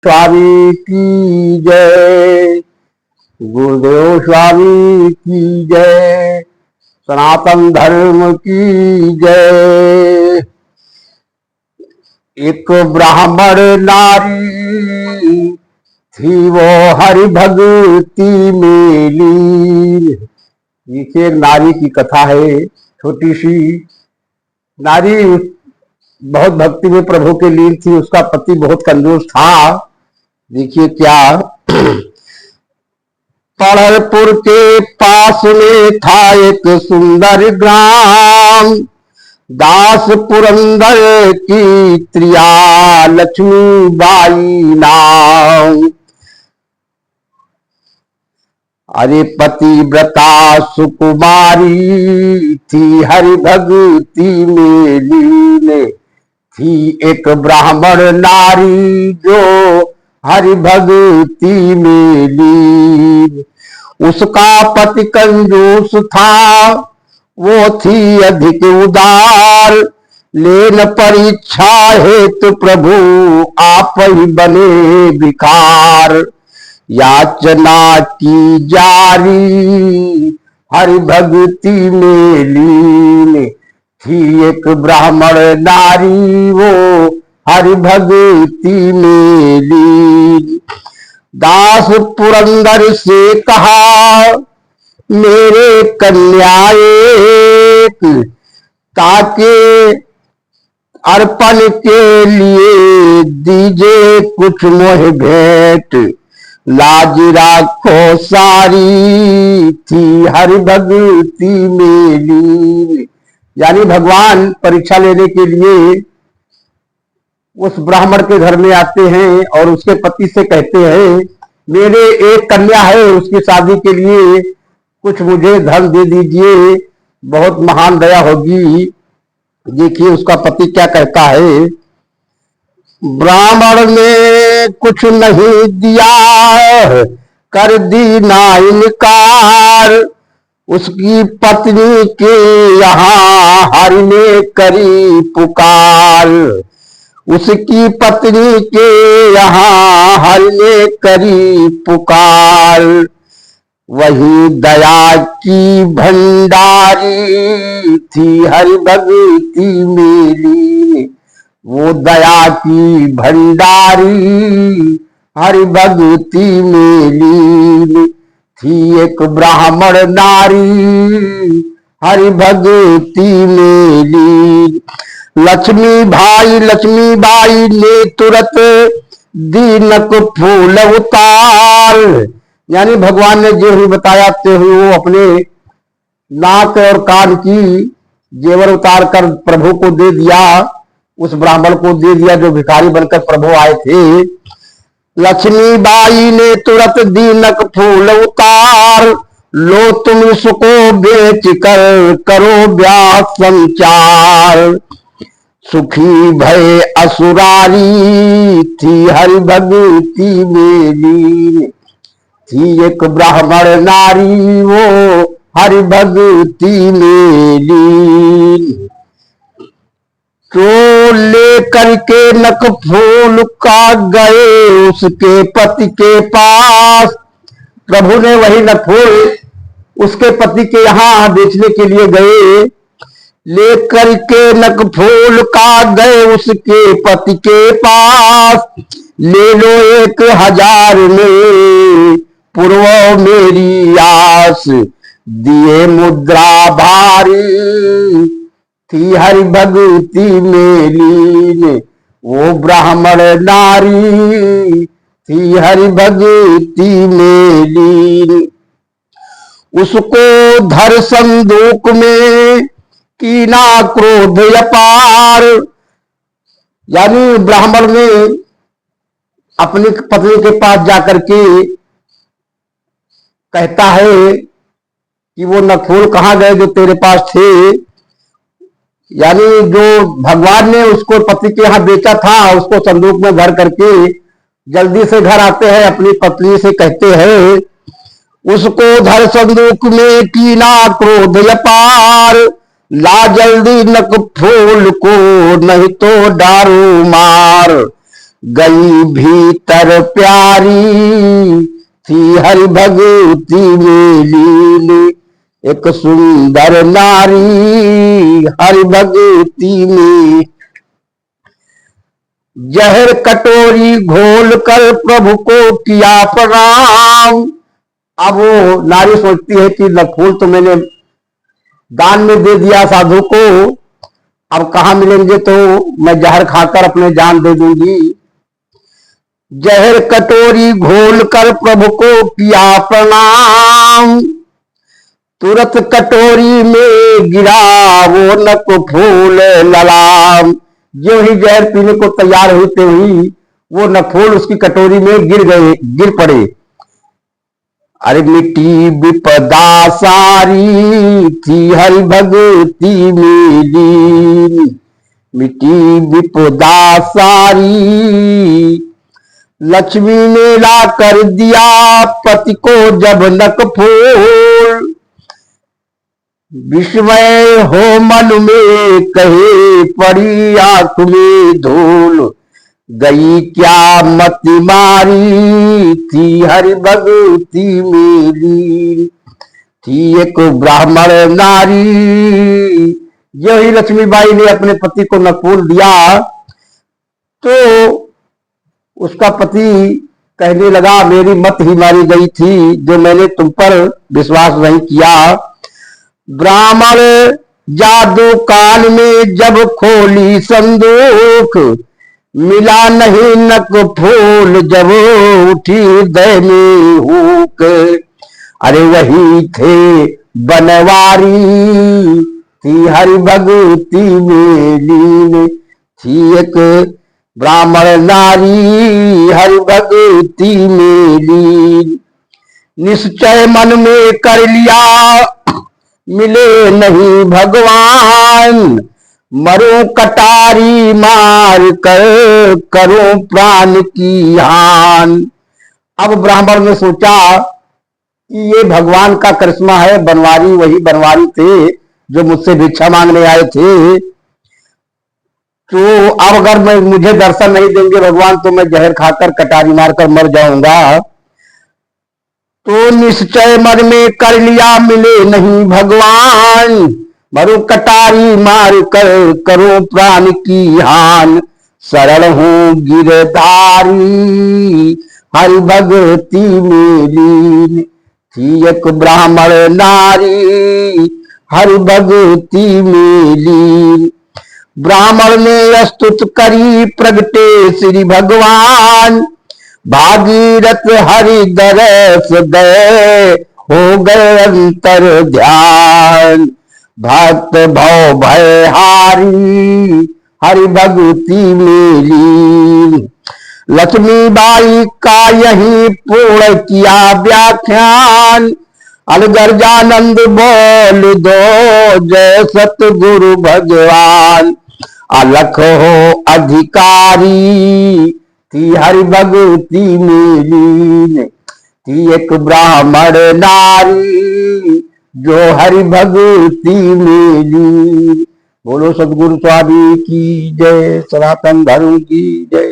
स्वामी की जय। गुरुदेव स्वामी की जय। सनातन धर्म की जय। एक ब्राह्मण नारी थी वो हरि भक्ति में लीन। देखिए, एक नारी की कथा है, छोटी सी नारी बहुत भक्ति में प्रभु के लीन थी। उसका पति बहुत कंजूस था। देखिए क्या, पढ़रपुर के पास में था एक सुंदर ग्राम, दास पुरंदर की त्रिया लक्ष्मी बाई नाम। अरे पतिव्रता सुकुमारी थी, हरि भक्ति में लीन थी। एक ब्राह्मण नारी जो हरि भक्ति में लीन। उसका पति कंजूस था, वो थी अधिक उदार। लेन परीक्षा हेतु प्रभु आप ही बने भिखार। याचना की जारी हरि भक्ति में लीन थी। एक ब्राह्मण नारी वो हरि भक्ति में लीन। दास पुरंदर से कहा, मेरे कन्या एक, ताकि अर्पण के लिए दीजिए कुछ मोह भेंट। लाज राखो सारी थी हरि भक्ति में लीन। यानी भगवान परीक्षा लेने के लिए उस ब्राह्मण के घर में आते हैं और उसके पति से कहते हैं, मेरे एक कन्या है, उसकी शादी के लिए कुछ मुझे धन दे दीजिए, बहुत महान दया होगी। देखिए उसका पति क्या कहता है। ब्राह्मण ने कुछ नहीं दिया, कर दी ना इनकार। उसकी पत्नी के यहाँ हरि ने करी पुकार। उसकी पत्नी के यहाँ हरि ने करी पुकार। वही दया की भंडारी थी हरि भक्ति में लीन। वो दया की भंडारी हरि भक्ति में लीन थी। एक ब्राह्मण नारी हरि भक्ति में लीन। लक्ष्मी बाई ने तुरंत दीनक फूल उतार। यानी भगवान ने जो ही बताया ते हुए वो अपने नाक और कान की जेवर उतार कर प्रभु को दे दिया। उस ब्राह्मण को दे दिया जो भिखारी बनकर प्रभु आए थे। लक्ष्मी बाई ने तुरंत दीनक फूल उतार। लो तुम इसको बेच कर करो ब्याह संचार। सुखी भय असुरारी थी हरि भक्ति में लीन थी। एक ब्राह्मण नारी वो हरि भक्ति में लीन। तो लेकर के नक फूल का गए उसके पति के पास। प्रभु ने वही नकफूल उसके पति के यहाँ बेचने के लिए गए। लेकर के नकफूल का गए उसके पति के पास। ले लो 1000 में पूर्व मेरी आस। दिए मुद्रा भारी थी हरि भक्ति में लीन। वो ब्राह्मण नारी थी हरि भक्ति में लीन। उसको धर संदूक में कीना क्रोध अपार। यानी ब्राह्मण ने अपनी पत्नी के पास जाकर के कहता है कि वो नकफूल कहाँ गए जो तेरे पास थे। यानी जो भगवान ने उसको पति के यहाँ बेचा था उसको संदूक में भर करके जल्दी से घर आते हैं। अपनी पत्नी से कहते हैं, उसको धर संदूक में कीना क्रोध अपार। ला जल्दी नकफूल को नहीं तो डारू मार। गई भीतर प्यारी थी हरि भगवती में लीन। एक सुंदर नारी हरि भगवती में जहर कटोरी घोल कर प्रभु को किया प्रणाम। अब वो नारी सोचती है कि फूल तो मैंने दान में दे दिया साधु को, अब कहाँ मिलेंगे, तो मैं जहर खाकर अपने जान दे दूंगी। जहर कटोरी घोल कर प्रभु को किया प्रणाम। तुरंत कटोरी में गिरा वो नक फूल ललाम। जो ही जहर पीने को तैयार होते हुई वो नफूल उसकी कटोरी में गिर पड़े। अरे मिट्टी विपदा सारी थी हरि भगवती में लीन। मिट्टी विपदा सारी लक्ष्मी ने ला कर दिया पति को जब नक फूल। विस्मय हो मन में कहे पड़ी आंख में धूल। गई क्या मति मारी थी हरि भगवती में लीन। थी एक ब्राह्मण नारी। जो ही लक्ष्मीबाई ने अपने पति को नकुल दिया तो उसका पति कहने लगा मेरी मत ही मारी गई थी जो मैंने तुम पर विश्वास नहीं किया। ब्राह्मण जादू काल में जब खोली संदूक मिला नहीं नक फूल जब उठी हृदय में हुक। अरे वही थे बनवारी थी हरि भगवती में लीन। थी एक ब्राह्मण नारी हरि भगवती में लीन। निश्चय मन में कर लिया मिले नहीं भगवान। मरो कटारी मार कर करो प्राण की हान। अब ब्राह्मण ने सोचा कि ये भगवान का करिश्मा है, बनवारी वही बनवारी थे जो मुझसे भिक्षा मांगने आए थे। तो अब अगर मुझे दर्शन नहीं देंगे भगवान तो मैं जहर खाकर कटारी मारकर मर जाऊंगा। तो निश्चय मन में कर लिया मिले नहीं भगवान। मरो कटारी मार कर करो प्राण की हान। शरण हूं गिरधारी हरि भगवती में लीन। थी एक ब्राह्मण नारी हरि भगवती में लीन। ब्राह्मण ने स्तुत करी प्रगटे श्री भगवान। भागीरथ हरि दरस दे हो गए अंतर ध्यान। भक्त भव भय हारी हरि भगवती में लीन। लक्ष्मीबाई का यही पूर्ण किया व्याख्यान। अलगर्जानंद बोल दो जय सतगुरु भगवान। अलख हो अधिकारी थी हरि भगवती में लीन। थी एक ब्राह्मण नारी जो हरि भगवती में लीन। बोलो सतगुरु स्वामी की जय, सनातन धर्म की जय।